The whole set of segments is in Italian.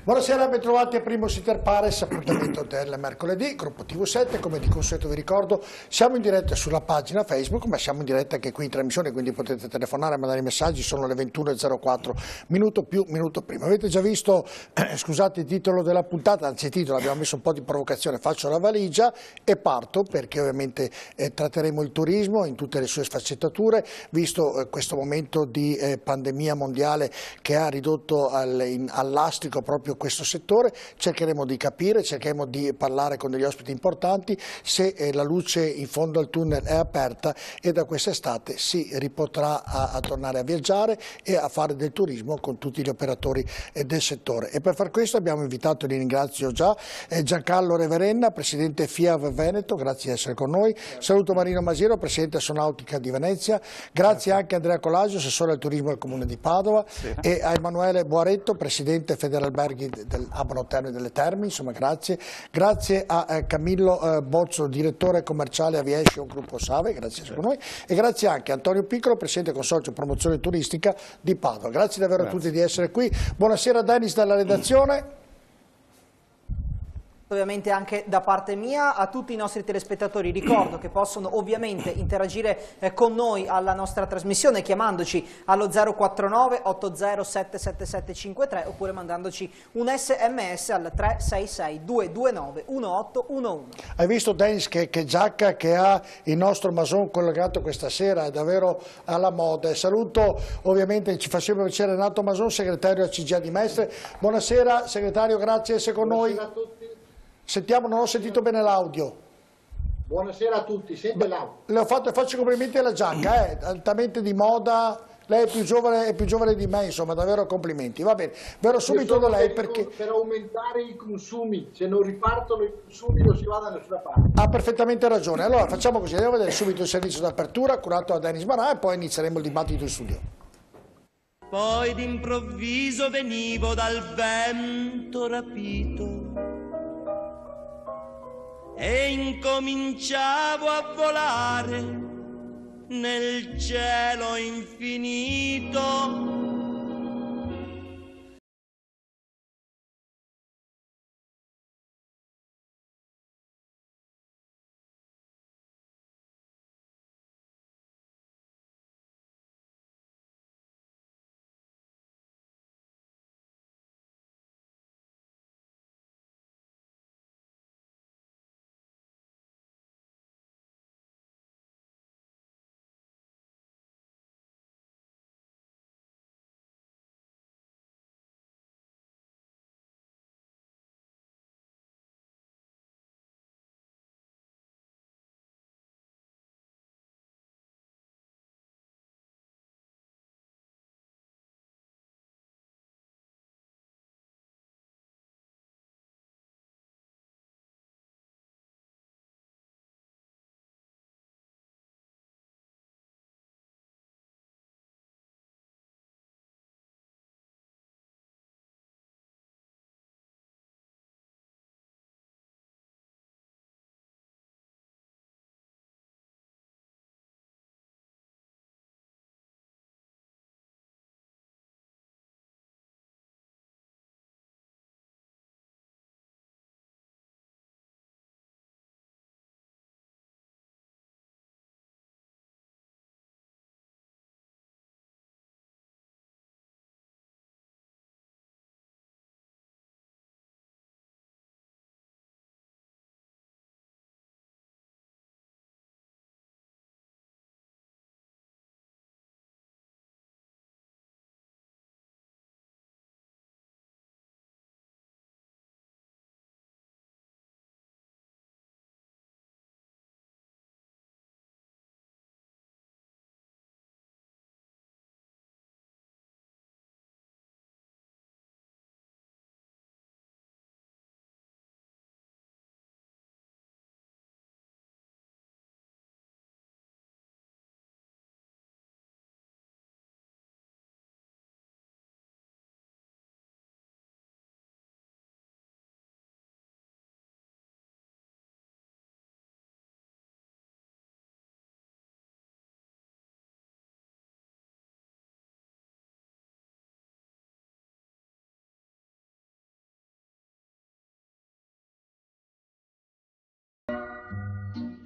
Buonasera, bentrovati a Primo Sitter Pares, appuntamento del mercoledì, gruppo TV7, come di consueto vi ricordo, siamo in diretta sulla pagina Facebook, ma siamo in diretta anche qui in trasmissione, quindi potete telefonare, mandare messaggi, sono le 21.04, minuto più, minuto prima. Avete già visto, scusate il titolo della puntata, anzi il titolo, abbiamo messo un po' di provocazione, faccio la valigia e parto, perché ovviamente tratteremo il turismo in tutte le sue sfaccettature, visto questo momento di pandemia mondiale che ha ridotto all'astrico proprio questo settore. Cercheremo di capire, cercheremo di parlare con degli ospiti importanti se la luce in fondo al tunnel è aperta e da quest'estate si ripotrà a tornare a viaggiare e a fare del turismo con tutti gli operatori del settore. E per far questo abbiamo invitato, li ringrazio già, Giancarlo Reverenna, presidente FIAV Veneto, grazie di essere con noi. Saluto Marino Masiero, presidente Sonautica di Venezia. Grazie anche a Andrea Colasio, assessore al turismo del Comune di Padova, e a Emanuele Boaretto, presidente Federalberghi dell'Abano Terme delle Terme, insomma grazie. Grazie a Camillo Bozzo, direttore commerciale Aviation Gruppo Save, grazie a noi, e grazie anche a Antonio Piccolo, presidente consorzio promozione turistica di Padova. Grazie davvero a tutti di essere qui. Buonasera Dennis dalla redazione. Ovviamente anche da parte mia a tutti i nostri telespettatori ricordo che possono ovviamente interagire con noi alla nostra trasmissione chiamandoci allo 049 80 77753 oppure mandandoci un SMS al 366 229 1811. Hai visto Dennis che giacca che ha il nostro Mason collegato questa sera, è davvero alla moda. E saluto ovviamente, ci fa sempre piacere, Renato Mason, segretario della CGA di Mestre. Buonasera segretario, grazie di essere con noi. Buonasera a tutti. Sentiamo, non ho sentito bene l'audio. Buonasera a tutti, sente l'audio. Le faccio i complimenti alla giacca, altamente di moda, lei è più giovane di me, insomma, davvero complimenti. Va bene, verrò subito da lei perché... Per aumentare i consumi, se non ripartono i consumi non si va da nessuna parte. Ha perfettamente ragione. Allora facciamo così, andiamo a vedere subito il servizio d'apertura curato da Dennis Marà e poi inizieremo il dibattito in studio. Poi d'improvviso venivo dal vento rapito e incominciavo a volare nel cielo infinito.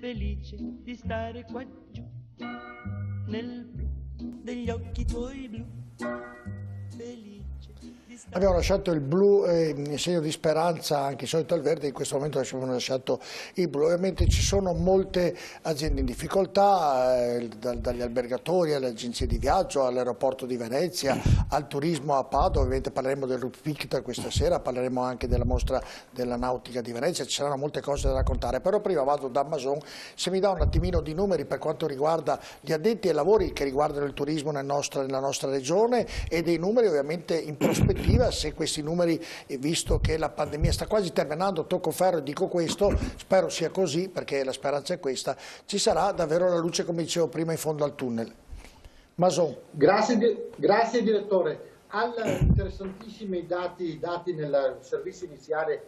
felice di stare qua giù, nel blu degli occhi tuoi blu, felice. Abbiamo lasciato il blu in segno di speranza, anche solito al verde, in questo momento abbiamo lasciato il blu. Ovviamente ci sono molte aziende in difficoltà, dagli albergatori alle agenzie di viaggio, all'aeroporto di Venezia, al turismo a Padova. Ovviamente parleremo del Rupicta questa sera, parleremo anche della mostra della nautica di Venezia, ci saranno molte cose da raccontare, però prima vado da Mason, se mi dà un attimino di numeri per quanto riguarda gli addetti ai lavori che riguardano il turismo nella nostra regione e dei numeri ovviamente in prospettiva. Se questi numeri, visto che la pandemia sta quasi terminando, tocco ferro e dico questo, spero sia così perché la speranza è questa, ci sarà davvero la luce, come dicevo prima, in fondo al tunnel. Mason. Grazie direttore. Interessantissimi dati nel servizio iniziale,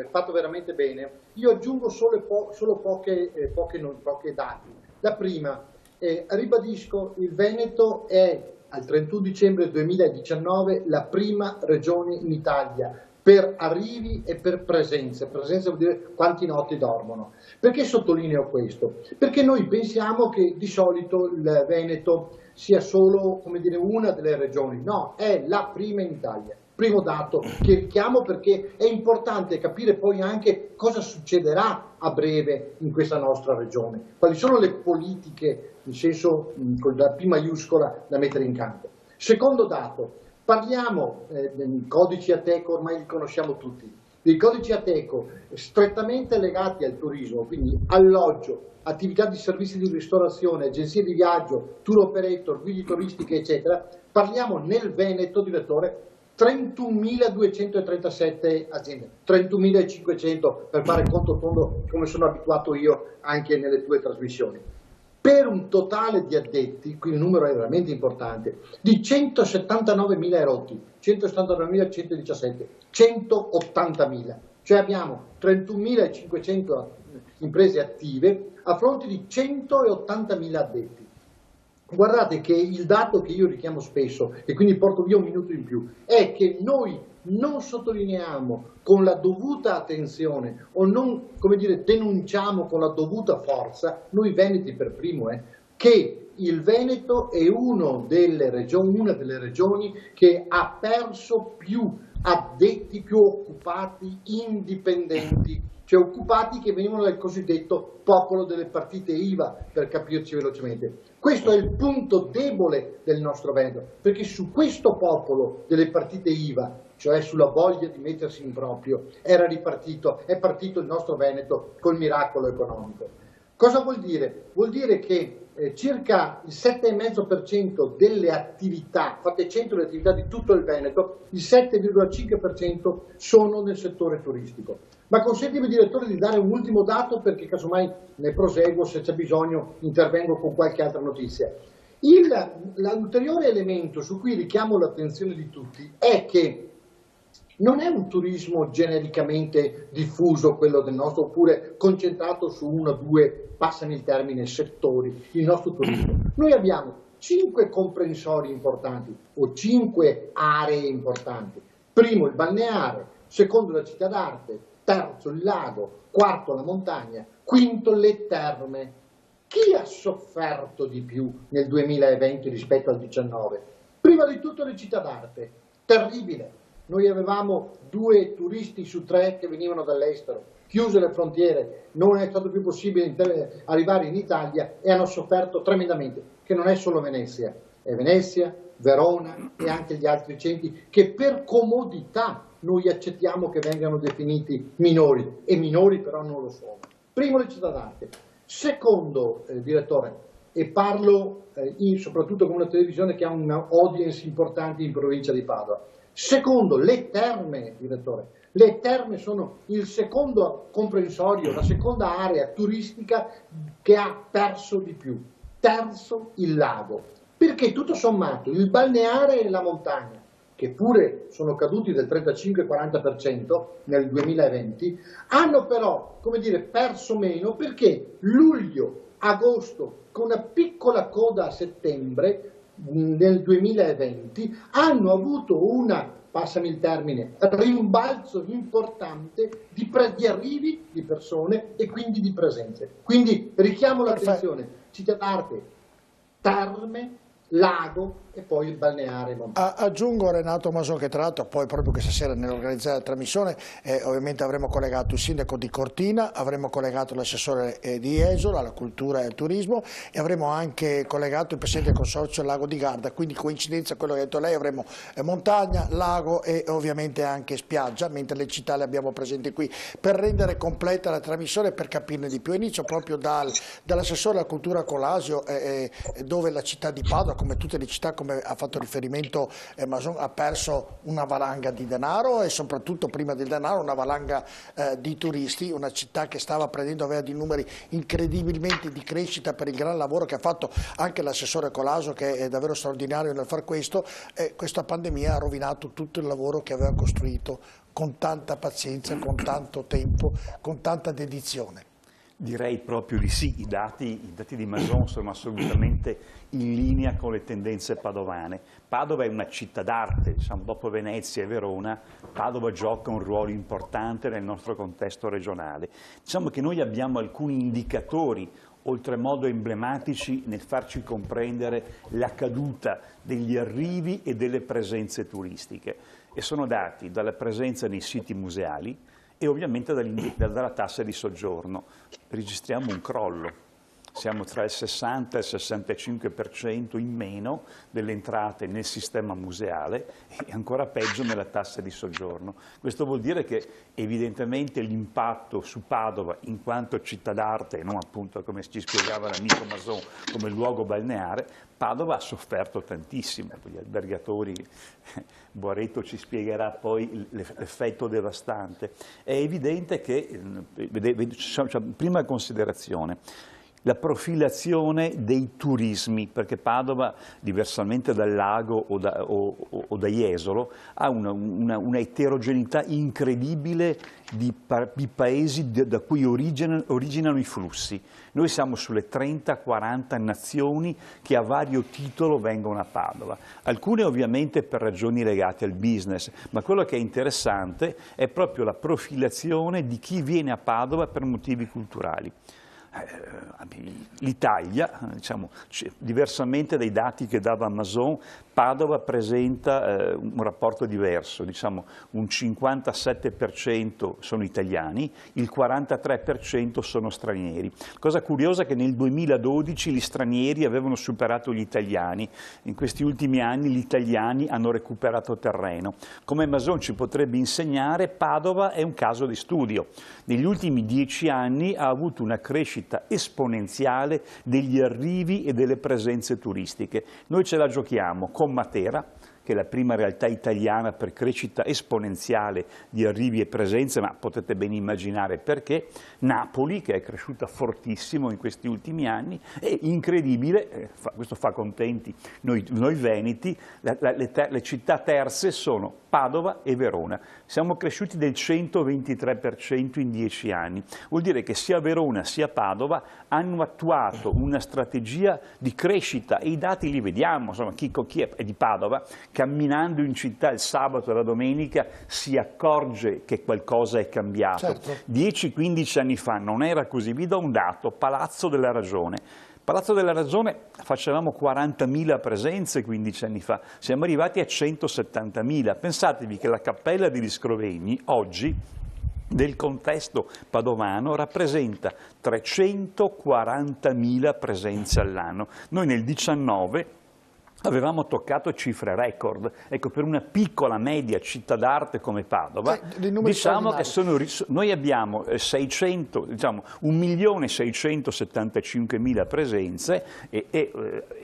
fatto veramente bene. Io aggiungo solo pochi dati. La prima, ribadisco, il Veneto è al 31 dicembre 2019 la prima regione in Italia per arrivi e per presenze. Presenze vuol dire quanti notti dormono. Perché sottolineo questo? Perché noi pensiamo che di solito il Veneto sia solo, come dire, una delle regioni. No, è la prima in Italia. Primo dato che richiamo perché è importante capire poi anche cosa succederà a breve in questa nostra regione, quali sono le politiche, in senso con la P maiuscola, da mettere in campo. Secondo dato, parliamo dei codici Ateco, ormai li conosciamo tutti, dei codici Ateco strettamente legati al turismo, quindi alloggio, attività di servizi di ristorazione, agenzie di viaggio, tour operator, guide turistiche, eccetera. Parliamo nel Veneto, direttore, 31.237 aziende, 31.500 per fare conto tondo come sono abituato io anche nelle tue trasmissioni, per un totale di addetti, qui il numero è veramente importante, di 179.000 erotti, 179.117, 180.000, cioè abbiamo 31.500 imprese attive a fronte di 180.000 addetti. Guardate che il dato che io richiamo spesso, e quindi porto via un minuto in più, è che noi non sottolineiamo con la dovuta attenzione o non, come dire, denunciamo con la dovuta forza, noi veneti per primo, che il Veneto è una delle regioni che ha perso più addetti, più occupati indipendenti, cioè occupati che venivano dal cosiddetto popolo delle partite IVA, per capirci velocemente. Questo è il punto debole del nostro Veneto, perché su questo popolo delle partite IVA, cioè sulla voglia di mettersi in proprio, è partito il nostro Veneto col miracolo economico. Cosa vuol dire? Vuol dire che circa il 7,5% delle attività, fate 100 le attività di tutto il Veneto, il 7,5% sono nel settore turistico. Ma consentimi, direttore, di dare un ultimo dato perché casomai ne proseguo, se c'è bisogno intervengo con qualche altra notizia. L'ulteriore elemento su cui richiamo l'attenzione di tutti è che non è un turismo genericamente diffuso quello del nostro, oppure concentrato su uno o due, passami il termine, settori, il nostro turismo. Noi abbiamo 5 comprensori importanti o 5 aree importanti. Primo il balneare, secondo la città d'arte, terzo il lago, quarto la montagna, quinto le terme. Chi ha sofferto di più nel 2020 rispetto al 2019? Prima di tutto le città d'arte, terribile. Noi avevamo 2 turisti su 3 che venivano dall'estero, chiuse le frontiere, non è stato più possibile arrivare in Italia e hanno sofferto tremendamente, che non è solo Venezia, è Venezia, Verona e anche gli altri centri che per comodità noi accettiamo che vengano definiti minori, e minori però non lo sono. Primo le città d'arte. Secondo, direttore, e parlo soprattutto con una televisione che ha una audience importante in provincia di Padova. Secondo, le terme, direttore. Le terme sono il secondo comprensorio, la seconda area turistica che ha perso di più. Terzo, il lago. Perché tutto sommato il balneare e la montagna, che pure sono caduti del 35-40% nel 2020, hanno però, come dire, perso meno perché luglio, agosto, con una piccola coda a settembre, nel 2020 hanno avuto una passami il termine, rimbalzo importante di arrivi di persone e quindi di presenze. Quindi richiamo l'attenzione, città d'arte, terme, lago e poi il balneare. Aggiungo Renato Mason che tra l'altro poi proprio questa sera nell'organizzare la trasmissione ovviamente avremo collegato il sindaco di Cortina, avremo collegato l'assessore di Esola alla cultura e al turismo e avremo anche collegato il presidente del consorzio Lago di Garda, quindi coincidenza quello che ha detto lei, avremo montagna, lago e ovviamente anche spiaggia, mentre le città le abbiamo presenti qui per rendere completa la trasmissione e per capirne di più. Inizio proprio dall'assessore alla cultura Colasio dove la città di Padova, come tutte le città, come ha fatto riferimento Mason, ha perso una valanga di denaro e soprattutto prima del denaro una valanga di turisti, una città che stava prendendo, aveva dei numeri incredibilmente di crescita per il gran lavoro che ha fatto anche l'assessore Colasio, che è davvero straordinario nel far questo. Questa pandemia ha rovinato tutto il lavoro che aveva costruito con tanta pazienza, con tanto tempo, con tanta dedizione. Direi proprio di sì, i dati di Mason sono assolutamente in linea con le tendenze padovane. Padova è una città d'arte, diciamo, dopo Venezia e Verona, Padova gioca un ruolo importante nel nostro contesto regionale. Diciamo che noi abbiamo alcuni indicatori oltremodo emblematici nel farci comprendere la caduta degli arrivi e delle presenze turistiche e sono dati dalla presenza nei siti museali e ovviamente dalla tassa di soggiorno. Registriamo un crollo, siamo tra il 60 e il 65% in meno delle entrate nel sistema museale e ancora peggio nella tassa di soggiorno. Questo vuol dire che evidentemente l'impatto su Padova in quanto città d'arte e non appunto come ci spiegava l'amico Mason come luogo balneare, Padova ha sofferto tantissimo, gli albergatori, Boaretto ci spiegherà poi l'effetto devastante. È evidente che, prima considerazione, la profilazione dei turismi, perché Padova, diversamente dal lago o da Jesolo, ha una eterogeneità incredibile di paesi da cui originano i flussi. Noi siamo sulle 30-40 nazioni che a vario titolo vengono a Padova, alcune ovviamente per ragioni legate al business, ma quello che è interessante è proprio la profilazione di chi viene a Padova per motivi culturali. L'Italia, diciamo, diversamente dai dati che dava Mason, Padova presenta un rapporto diverso, diciamo un 57% sono italiani, il 43% sono stranieri. Cosa curiosa è che nel 2012 gli stranieri avevano superato gli italiani, in questi ultimi anni gli italiani hanno recuperato terreno. Come Mason ci potrebbe insegnare, Padova è un caso di studio. Negli ultimi 10 anni ha avuto una crescita esponenziale degli arrivi e delle presenze turistiche. Noi ce la giochiamo con Matera, che è la prima realtà italiana per crescita esponenziale di arrivi e presenze, ma potete ben immaginare perché, Napoli, che è cresciuta fortissimo in questi ultimi anni, e incredibile, questo fa contenti noi veneti, le città terze sono Padova e Verona. Siamo cresciuti del 123% in 10 anni. Vuol dire che sia Verona sia Padova hanno attuato una strategia di crescita e i dati li vediamo, insomma, chi è di Padova, camminando in città il sabato e la domenica si accorge che qualcosa è cambiato. Certo. 10-15 anni fa non era così. Vi do un dato, Palazzo della Ragione. Palazzo della Ragione facevamo 40.000 presenze 15 anni fa, siamo arrivati a 170.000. Pensatevi che la Cappella degli Scrovegni oggi, nel contesto padovano, rappresenta 340.000 presenze all'anno. Noi nel 2019 avevamo toccato cifre record. Ecco, per una piccola media città d'arte come Padova, diciamo che noi abbiamo 1.675.000 presenze e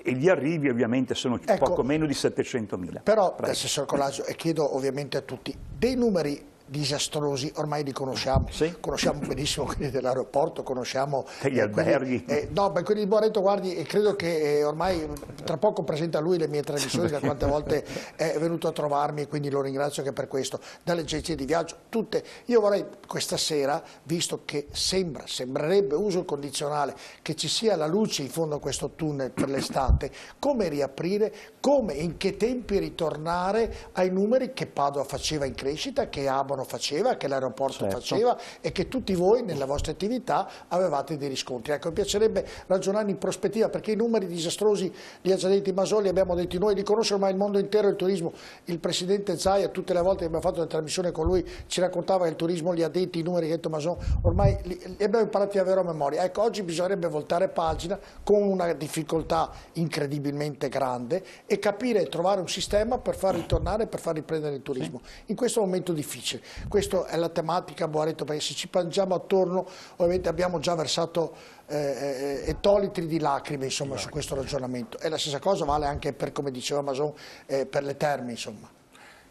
gli arrivi ovviamente sono poco meno di 700.000. Però, assessor Colasio, e chiedo ovviamente a tutti, dei numeri disastrosi, ormai li conosciamo, conosciamo benissimo quelli dell'aeroporto, conosciamo gli alberghi. No, per quelli di Boareto, guardi, e credo che ormai tra poco presenta lui le mie trasmissioni, da quante volte è venuto a trovarmi, e quindi lo ringrazio anche per questo, dalle agenzie di viaggio, tutte. Io vorrei questa sera, visto che sembrerebbe, uso il condizionale, che ci sia la luce in fondo a questo tunnel per l'estate, come riaprire, come, in che tempi ritornare ai numeri che Padova faceva in crescita, che Abano faceva, che l'aeroporto faceva e che tutti voi nella vostra attività avevate dei riscontri. Ecco, mi piacerebbe ragionare in prospettiva, perché i numeri disastrosi li ha già detti Masoli, li abbiamo detti noi, li conosce ormai il mondo intero il turismo. Il presidente Zaia, tutte le volte che abbiamo fatto la trasmissione con lui, ci raccontava che il turismo li ha detti, i numeri che ha detto Mason, ormai li abbiamo imparati a avere a memoria. Ecco, oggi bisognerebbe voltare pagina con una difficoltà incredibilmente grande e capire e trovare un sistema per far ritornare, per far riprendere il turismo in questo momento difficile. Questa è la tematica, Boareto, perché se ci piangiamo attorno ovviamente abbiamo già versato ettolitri di lacrime, insomma, su questo ragionamento, e la stessa cosa vale anche per, come diceva Mason, per le terme, insomma.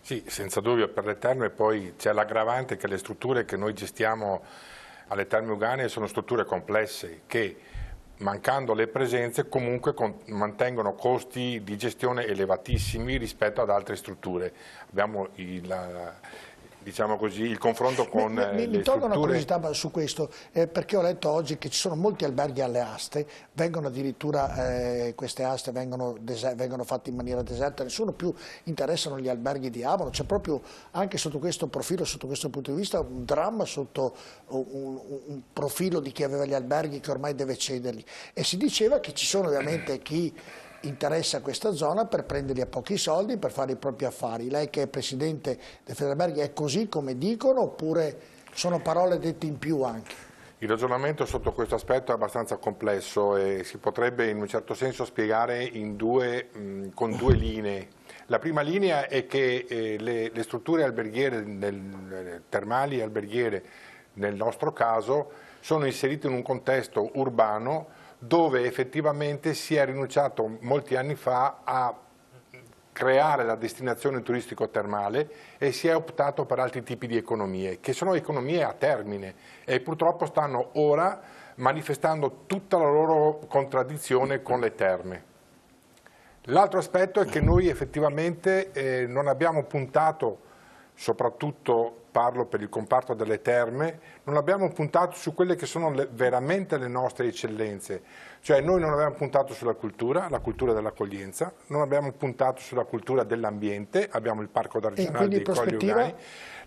Sì, senza dubbio per le terme. Poi c'è l'aggravante che le strutture che noi gestiamo alle Terme Euganee sono strutture complesse che, mancando le presenze, comunque mantengono costi di gestione elevatissimi rispetto ad altre strutture. Abbiamo diciamo così, il confronto con mi tolgo una curiosità su questo, perché ho letto oggi che ci sono molti alberghi alle aste, vengono addirittura, queste aste vengono fatte in maniera deserta, nessuno più interessano gli alberghi di Abano, c'è proprio anche sotto questo profilo, sotto questo punto di vista, un dramma sotto un profilo di chi aveva gli alberghi che ormai deve cederli, e si diceva che ci sono ovviamente chi interessa questa zona per prenderli a pochi soldi, per fare i propri affari. Lei che è presidente del Federalberghi è così come dicono, oppure sono parole dette in più anche? Il ragionamento sotto questo aspetto è abbastanza complesso e si potrebbe in un certo senso spiegare con due linee. La prima linea è che le strutture alberghiere, termali e alberghiere nel nostro caso, sono inserite in un contesto urbano dove effettivamente si è rinunciato molti anni fa a creare la destinazione turistico-termale e si è optato per altri tipi di economie, che sono economie a termine e purtroppo stanno ora manifestando tutta la loro contraddizione con le terme. L'altro aspetto è che noi effettivamente non abbiamo puntato, soprattutto parlo per il comparto delle terme, non abbiamo puntato su quelle che sono veramente le nostre eccellenze, cioè noi non abbiamo puntato sulla cultura, la cultura dell'accoglienza, non abbiamo puntato sulla cultura dell'ambiente, abbiamo il Parco d'Argenale dei Colli Euganei.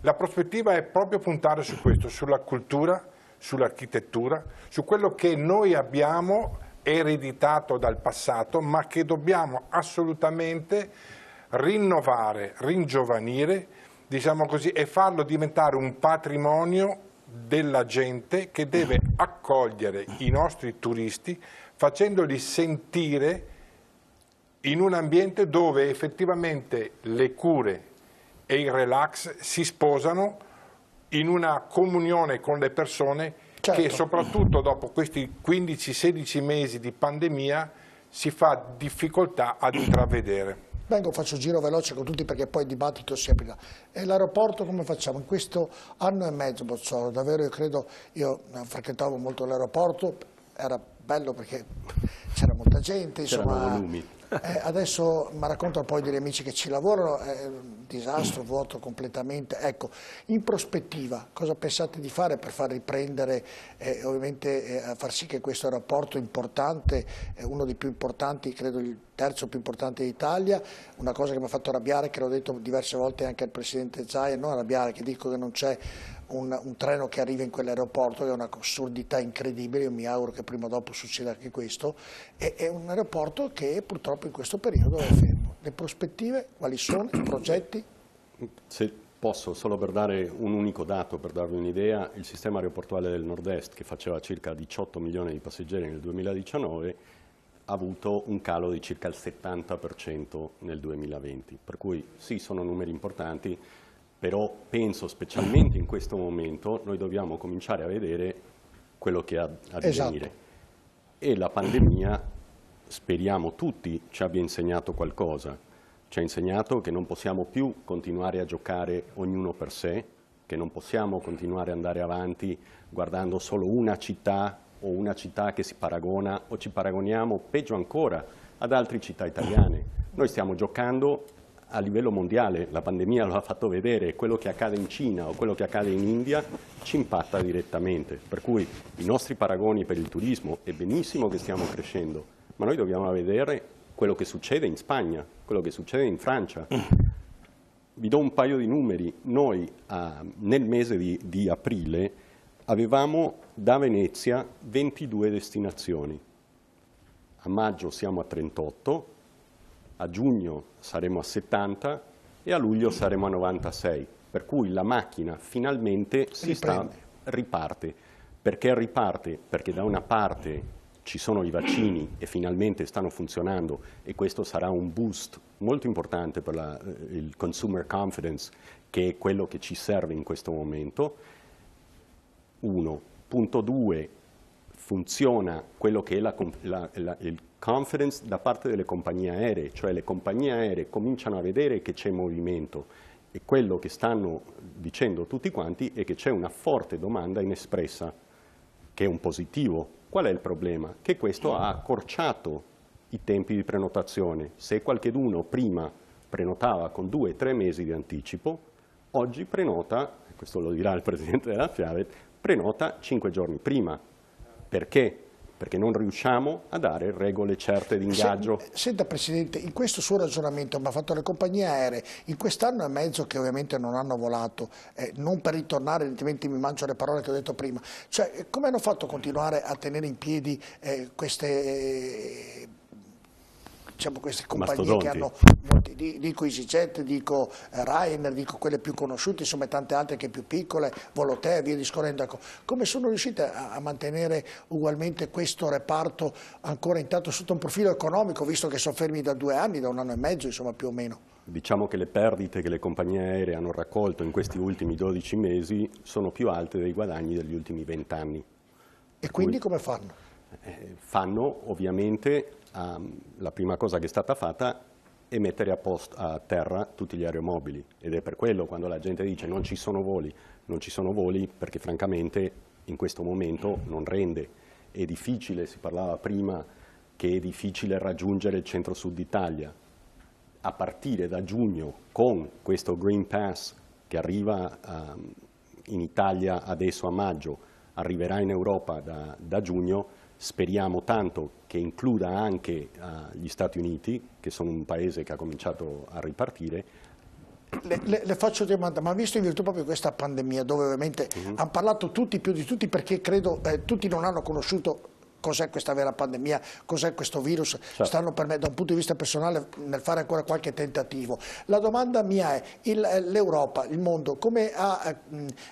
La prospettiva è proprio puntare su questo, sulla cultura, sull'architettura, su quello che noi abbiamo ereditato dal passato, ma che dobbiamo assolutamente rinnovare, ringiovanire, diciamo così, e farlo diventare un patrimonio della gente che deve accogliere i nostri turisti facendoli sentire in un ambiente dove effettivamente le cure e il relax si sposano in una comunione con le persone, certo, che soprattutto dopo questi 15-16 mesi di pandemia si fa difficoltà ad intravedere. Faccio giro veloce con tutti perché poi il dibattito si aprirà. E l'aeroporto come facciamo? In questo anno e mezzo, Bozzolo, davvero io frequentavo molto l'aeroporto, era bello perché c'era molta gente, insomma. Adesso mi raccontano poi degli amici che ci lavorano, è un disastro, vuoto completamente. Ecco, in prospettiva cosa pensate di fare per far riprendere, ovviamente far sì che questo aeroporto importante, uno dei più importanti, credo il terzo più importante d'Italia, una cosa che mi ha fatto arrabbiare, che l'ho detto diverse volte anche al Presidente Zaia, non arrabbiare, che dico che non c'è un treno che arriva in quell'aeroporto, che è un'assurdità incredibile, io mi auguro che prima o dopo succeda anche questo, è un aeroporto che purtroppo in questo periodo è fermo. Le prospettive quali sono, i progetti? Se posso, solo per dare un unico dato, per darvi un'idea, il sistema aeroportuale del Nord-Est, che faceva circa 18 milioni di passeggeri nel 2019, ha avuto un calo di circa il 70% nel 2020, per cui sì, sono numeri importanti, però penso specialmente in questo momento noi dobbiamo cominciare a vedere quello che ha a divenire. Esatto. E la pandemia, speriamo tutti, ci abbia insegnato qualcosa. Ci ha insegnato che non possiamo più continuare a giocare ognuno per sé, che non possiamo continuare ad andare avanti guardando solo una città o una città che si paragona o ci paragoniamo, peggio ancora, ad altre città italiane. Noi stiamo giocando a livello mondiale, la pandemia lo ha fatto vedere, quello che accade in Cina o quello che accade in India ci impatta direttamente, per cui i nostri paragoni per il turismo è benissimo che stiamo crescendo, ma noi dobbiamo vedere quello che succede in Spagna, quello che succede in Francia. Vi do un paio di numeri. Noi nel mese di aprile avevamo da Venezia 22 destinazioni, a maggio siamo a 38, a giugno saremo a 70 e a luglio saremo a 96, per cui la macchina finalmente riparte. Perché riparte? Perché da una parte ci sono i vaccini e finalmente stanno funzionando e questo sarà un boost molto importante per il consumer confidence, che è quello che ci serve in questo momento. 1. Punto 2. Funziona quello che è il confidence da parte delle compagnie aeree, cioè le compagnie aeree cominciano a vedere che c'è movimento e quello che stanno dicendo tutti quanti è che c'è una forte domanda inespressa, che è un positivo. Qual è il problema? Che questo ha accorciato i tempi di prenotazione. Se qualcheduno prima prenotava con 2-3 mesi di anticipo, oggi prenota, questo lo dirà il Presidente della Fiat, prenota 5 giorni prima. Perché? Perché non riusciamo a dare regole certe di ingaggio. Senta Presidente, in questo suo ragionamento mi ha fatto le compagnie aeree, in quest'anno e mezzo che ovviamente non hanno volato, non per ritornare, altrimenti mi mangio le parole che ho detto prima, cioè come hanno fatto a continuare a tenere in piedi queste compagnie che hanno, dico EasyJet, dico Ryanair, dico quelle più conosciute, insomma tante altre che più piccole, Volotea e via discorrendo. Ecco, come sono riuscite a mantenere ugualmente questo reparto ancora intatto sotto un profilo economico, visto che sono fermi da 2 anni, da 1 anno e mezzo, insomma più o meno? Diciamo che le perdite che le compagnie aeree hanno raccolto in questi ultimi 12 mesi sono più alte dei guadagni degli ultimi 20 anni. E quindi come fanno? Fanno ovviamente, la prima cosa che è stata fatta è mettere a terra tutti gli aeromobili, ed è per quello quando la gente dice non ci sono voli perché francamente in questo momento non rende. È difficile, si parlava prima che è difficile raggiungere il centro-sud d'Italia. A partire da giugno con questo Green Pass che arriva in Italia adesso a maggio, arriverà in Europa da giugno, speriamo tanto che includa anche gli Stati Uniti, che sono un paese che ha cominciato a ripartire. Le faccio una domanda, ma visto in virtù proprio di questa pandemia, dove ovviamente hanno parlato tutti più di tutti, perché credo tutti non hanno conosciuto cos'è questa vera pandemia, cos'è questo virus, certo. Stanno per me da un punto di vista personale nel fare ancora qualche tentativo. La domanda mia è, l'Europa, il mondo, come ha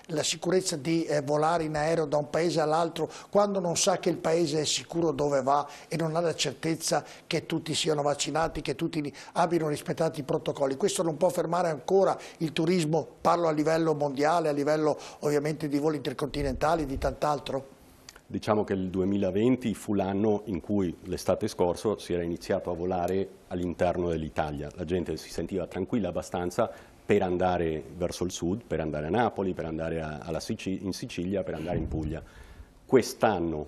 la sicurezza di volare in aereo da un paese all'altro quando non sa che il paese è sicuro dove va e non ha la certezza che tutti siano vaccinati, che tutti abbiano rispettato i protocolli? Questo non può fermare ancora il turismo, parlo a livello mondiale, a livello ovviamente di voli intercontinentali, di tant'altro? Diciamo che il 2020 fu l'anno in cui l'estate scorso si era iniziato a volare all'interno dell'Italia. La gente si sentiva tranquilla abbastanza per andare verso il sud, per andare a Napoli, per andare in Sicilia, per andare in Puglia. Quest'anno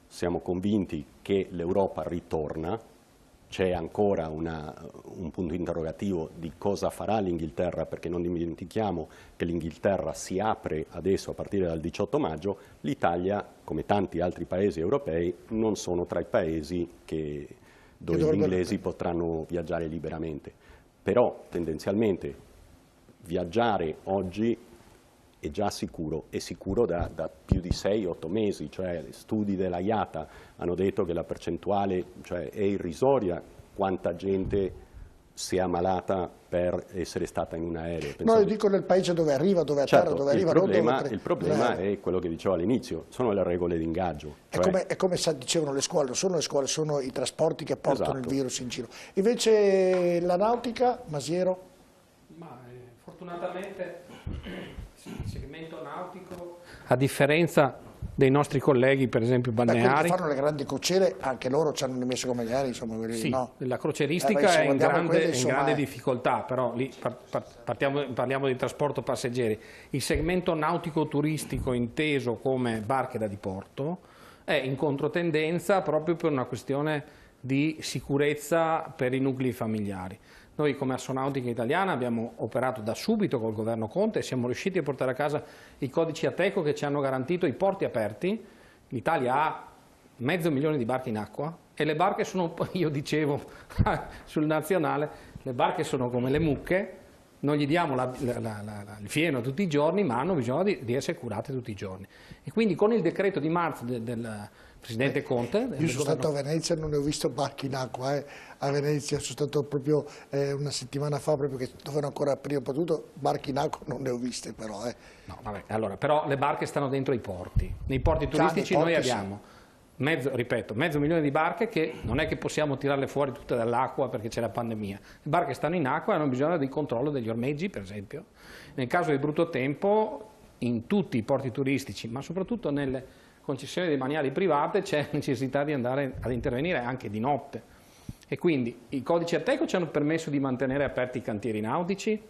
siamo convinti che l'Europa ritorna. C'è ancora un punto interrogativo di cosa farà l'Inghilterra, perché non dimentichiamo che l'Inghilterra si apre adesso a partire dal 18 maggio, l'Italia, come tanti altri paesi europei, non sono tra i paesi dove gli inglesi potranno viaggiare liberamente. Però tendenzialmente viaggiare oggi è già sicuro, è sicuro da più di 6-8 mesi, cioè studi della IATA hanno detto che la percentuale è irrisoria quanta gente si è ammalata per essere stata in un aereo. No, io dico nel paese dove arriva, dove a terra, dove arriva. Il problema è quello che dicevo all'inizio, sono le regole di ingaggio. È come dicevano le scuole, non sono le scuole, sono i trasporti che portano il virus in giro. Invece la nautica, Masiero? Ma fortunatamente il segmento nautico, a differenza dei nostri colleghi, per esempio balneari. Quelli che fanno le grandi crociere, anche loro ci hanno rimesso come balneari, insomma, quelli, sì, no? La crocieristica è in grande difficoltà, però lì parliamo di trasporto passeggeri. Il segmento nautico-turistico inteso come barche da diporto è in controtendenza proprio per una questione di sicurezza per i nuclei familiari. Noi come Assonautica Italiana abbiamo operato da subito col governo Conte e siamo riusciti a portare a casa i codici Ateco che ci hanno garantito i porti aperti. L'Italia ha 500.000 di barche in acqua e le barche sono, io dicevo sul nazionale, le barche sono come le mucche, non gli diamo il fieno tutti i giorni, ma hanno bisogno di essere curate tutti i giorni. E quindi con il decreto di marzo del Presidente Conte... Io sono stato a Venezia e non ne ho visto barche in acqua, a Venezia sono stato proprio una settimana fa, proprio che dovevano ancora aprire, ho potuto, barche in acqua non ne ho viste però. No, vabbè, allora, però le barche stanno dentro i porti. Nei porti turistici noi abbiamo... ripeto, 500.000 di barche che non è che possiamo tirarle fuori tutte dall'acqua perché c'è la pandemia. Le barche stanno in acqua e hanno bisogno di controllo degli ormeggi, per esempio. Nel caso di brutto tempo, in tutti i porti turistici, ma soprattutto nelle concessioni demaniali private, c'è necessità di andare ad intervenire anche di notte. E quindi i codici Ateco ci hanno permesso di mantenere aperti i cantieri nautici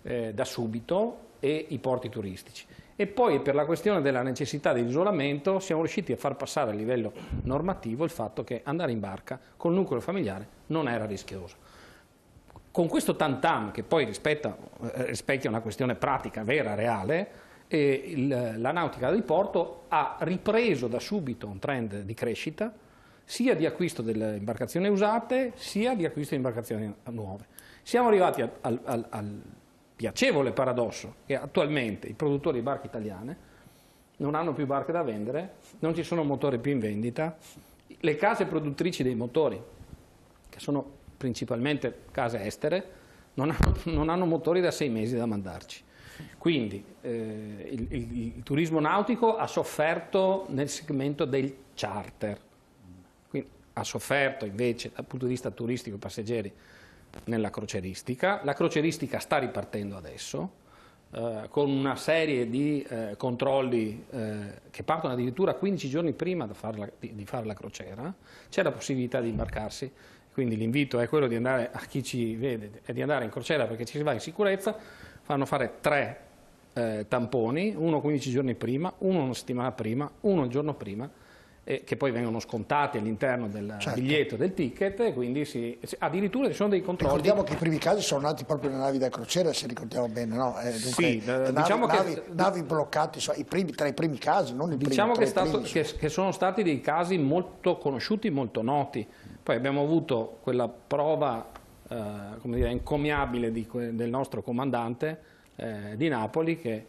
da subito e i porti turistici. E poi per la questione della necessità dell'isolamento siamo riusciti a far passare a livello normativo il fatto che andare in barca col nucleo familiare non era rischioso. Con questo tantam, che poi rispecchia una questione pratica, vera, reale, la nautica da diporto ha ripreso da subito un trend di crescita, sia di acquisto delle imbarcazioni usate, sia di acquisto di imbarcazioni nuove. Siamo arrivati al piacevole paradosso che attualmente i produttori di barche italiane non hanno più barche da vendere, non ci sono motori più in vendita, le case produttrici dei motori, che sono principalmente case estere, non hanno motori da 6 mesi da mandarci. Quindi il turismo nautico ha sofferto nel segmento del charter, quindi ha sofferto invece dal punto di vista turistico e passeggeri nella crocieristica. La crocieristica sta ripartendo adesso con una serie di controlli che partono addirittura 15 giorni prima di fare la crociera. C'è la possibilità di imbarcarsi, quindi l'invito è quello di andare, a chi ci vede, è di andare in crociera perché ci si va in sicurezza. Fanno fare 3 tamponi, uno 15 giorni prima, uno una settimana prima, uno il giorno prima, che poi vengono scontati all'interno del biglietto del ticket, e quindi addirittura ci sono dei controlli. Ricordiamo che i primi casi sono nati proprio nelle navi da crociera, se ricordiamo bene, no? Dunque, sì, diciamo navi bloccati, tra i primi casi, non i primi. Diciamo che sono stati dei casi molto conosciuti, molto noti. Poi abbiamo avuto quella prova come dire, encomiabile del nostro comandante di Napoli, che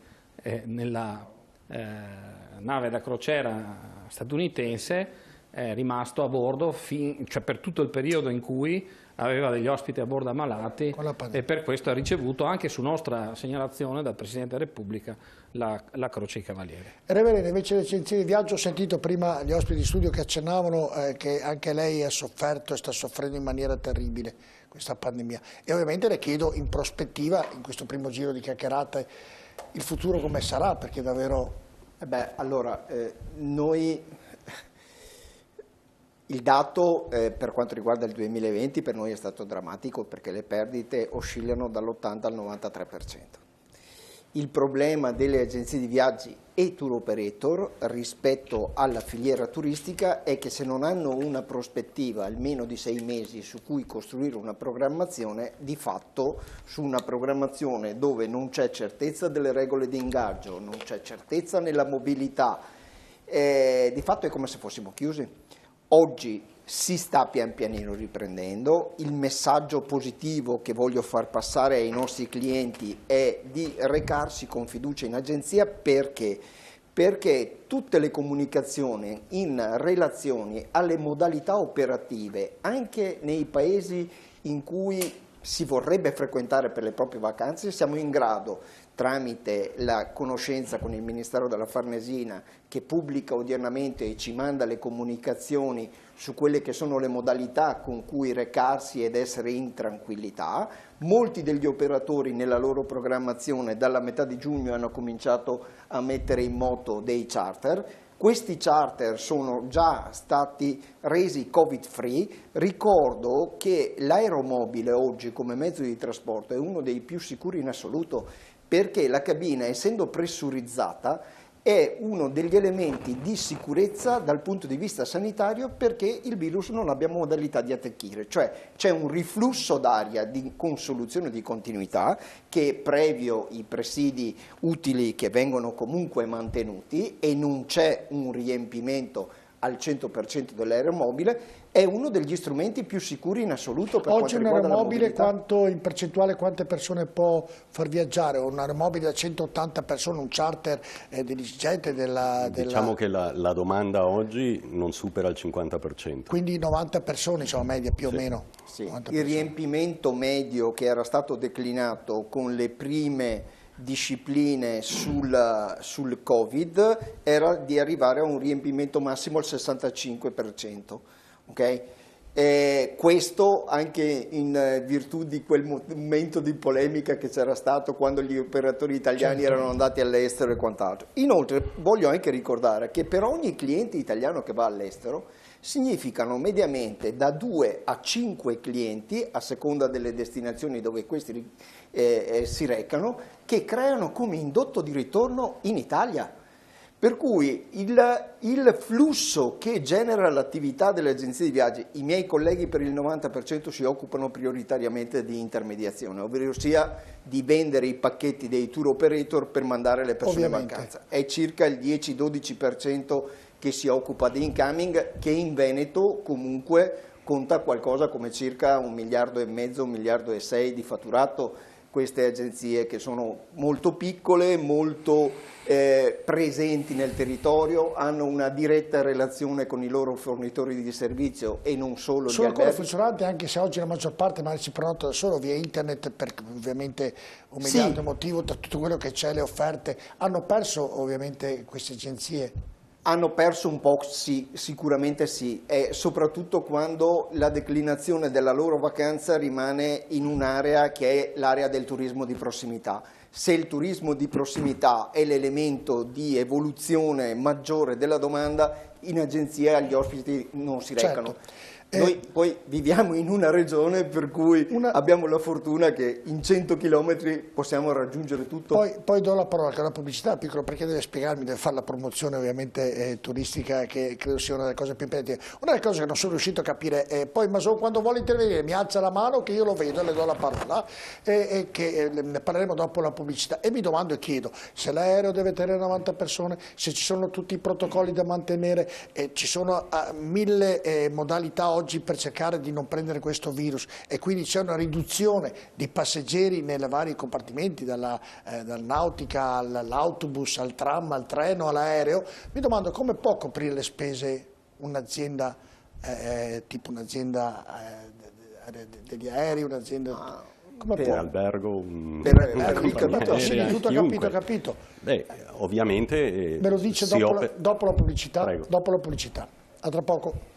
nella nave da crociera statunitense è rimasto a bordo cioè per tutto il periodo in cui aveva degli ospiti a bordo ammalati, e per questo ha ricevuto anche su nostra segnalazione dal Presidente della Repubblica la Croce di Cavaliere. Reverendo, invece delle agenzie di viaggio, ho sentito prima gli ospiti di studio che accennavano che anche lei ha sofferto e sta soffrendo in maniera terribile questa pandemia, e ovviamente le chiedo in prospettiva, in questo primo giro di chiacchierate, il futuro come sarà, perché davvero... Allora, noi... Il dato per quanto riguarda il 2020 per noi è stato drammatico, perché le perdite oscillano dall'80 al 93%. Il problema delle agenzie di viaggi e tour operator rispetto alla filiera turistica è che se non hanno una prospettiva almeno di 6 mesi su cui costruire una programmazione, di fatto su una programmazione dove non c'è certezza delle regole di ingaggio, non c'è certezza nella mobilità, di fatto è come se fossimo chiusi. Oggi si sta pian pianino riprendendo. Il messaggio positivo che voglio far passare ai nostri clienti è di recarsi con fiducia in agenzia. Perché tutte le comunicazioni in relazione alle modalità operative, anche nei paesi in cui si vorrebbe frequentare per le proprie vacanze, siamo in grado, tramite la conoscenza con il Ministero della Farnesina, che pubblica odiernamente e ci manda le comunicazioni su quelle che sono le modalità con cui recarsi ed essere in tranquillità. Molti degli operatori nella loro programmazione dalla metà di giugno hanno cominciato a mettere in moto dei charter. Questi charter sono già stati resi Covid-free. Ricordo che l'aeromobile oggi come mezzo di trasporto è uno dei più sicuri in assoluto, perché la cabina, essendo pressurizzata, è uno degli elementi di sicurezza dal punto di vista sanitario, perché il virus non abbia modalità di attecchire, cioè c'è un riflusso d'aria con soluzione di continuità che, previo i presidi utili che vengono comunque mantenuti, e non c'è un riempimento al 100% dell'aeromobile, è uno degli strumenti più sicuri in assoluto per oggi quanto riguarda la aeromobile, mobilità. quanto in percentuale, quante persone può far viaggiare? Un aeromobile da 180 persone, un charter di gente Diciamo che la domanda oggi non supera il 50%. Quindi 90 persone, insomma, media più o meno. Sì. Il riempimento medio che era stato declinato con le prime discipline sul Covid era di arrivare a un riempimento massimo al 65%. Okay? Questo anche in virtù di quel momento di polemica che c'era stato quando gli operatori italiani erano andati all'estero e quant'altro. Inoltre voglio anche ricordare che per ogni cliente italiano che va all'estero significano mediamente da 2 a 5 clienti, a seconda delle destinazioni dove questi si recano, che creano come indotto di ritorno in Italia. Per cui il flusso che genera l'attività delle agenzie di viaggi, i miei colleghi per il 90% si occupano prioritariamente di intermediazione, ovvero sia di vendere i pacchetti dei tour operator per mandare le persone in vacanza. È circa il 10-12% che si occupa di incoming, che in Veneto comunque conta qualcosa come circa 1,5 miliardi, 1,6 miliardi di fatturato. Queste agenzie che sono molto piccole, molto presenti nel territorio, hanno una diretta relazione con i loro fornitori di servizio e non solo sono gli ancora alberghi. funzionanti, anche se oggi la maggior parte magari si prenota da solo via internet, per ovviamente un immediato motivo, da tutto quello che c'è, le offerte. Hanno perso ovviamente queste agenzie? Hanno perso un po', sì, sicuramente sì, e soprattutto quando la declinazione della loro vacanza rimane in un'area che è l'area del turismo di prossimità. Se il turismo di prossimità è l'elemento di evoluzione maggiore della domanda, in agenzia gli ospiti non si recano. Noi poi viviamo in una regione per cui abbiamo la fortuna che in 100 km possiamo raggiungere tutto. Poi do la parola alla pubblicità, piccolo, perché deve spiegarmi, deve fare la promozione ovviamente turistica, che credo sia una delle cose più impegnative. Una delle cose che non sono riuscito a capire è, poi Mason quando vuole intervenire mi alza la mano che io lo vedo e le do la parola, e che ne parleremo dopo la pubblicità, e mi domando e chiedo se l'aereo deve tenere 90 persone, se ci sono tutti i protocolli da mantenere, ci sono 1000 modalità oggi per cercare di non prendere questo virus, e quindi c'è una riduzione di passeggeri nei vari compartimenti, dal nautica all'autobus, al tram, al treno, all'aereo. Mi domando come può coprire le spese un'azienda tipo un'azienda degli aerei, un'azienda per albergo, capito. Beh, ovviamente me lo dice dopo la pubblicità. Dopo la pubblicità. A tra poco.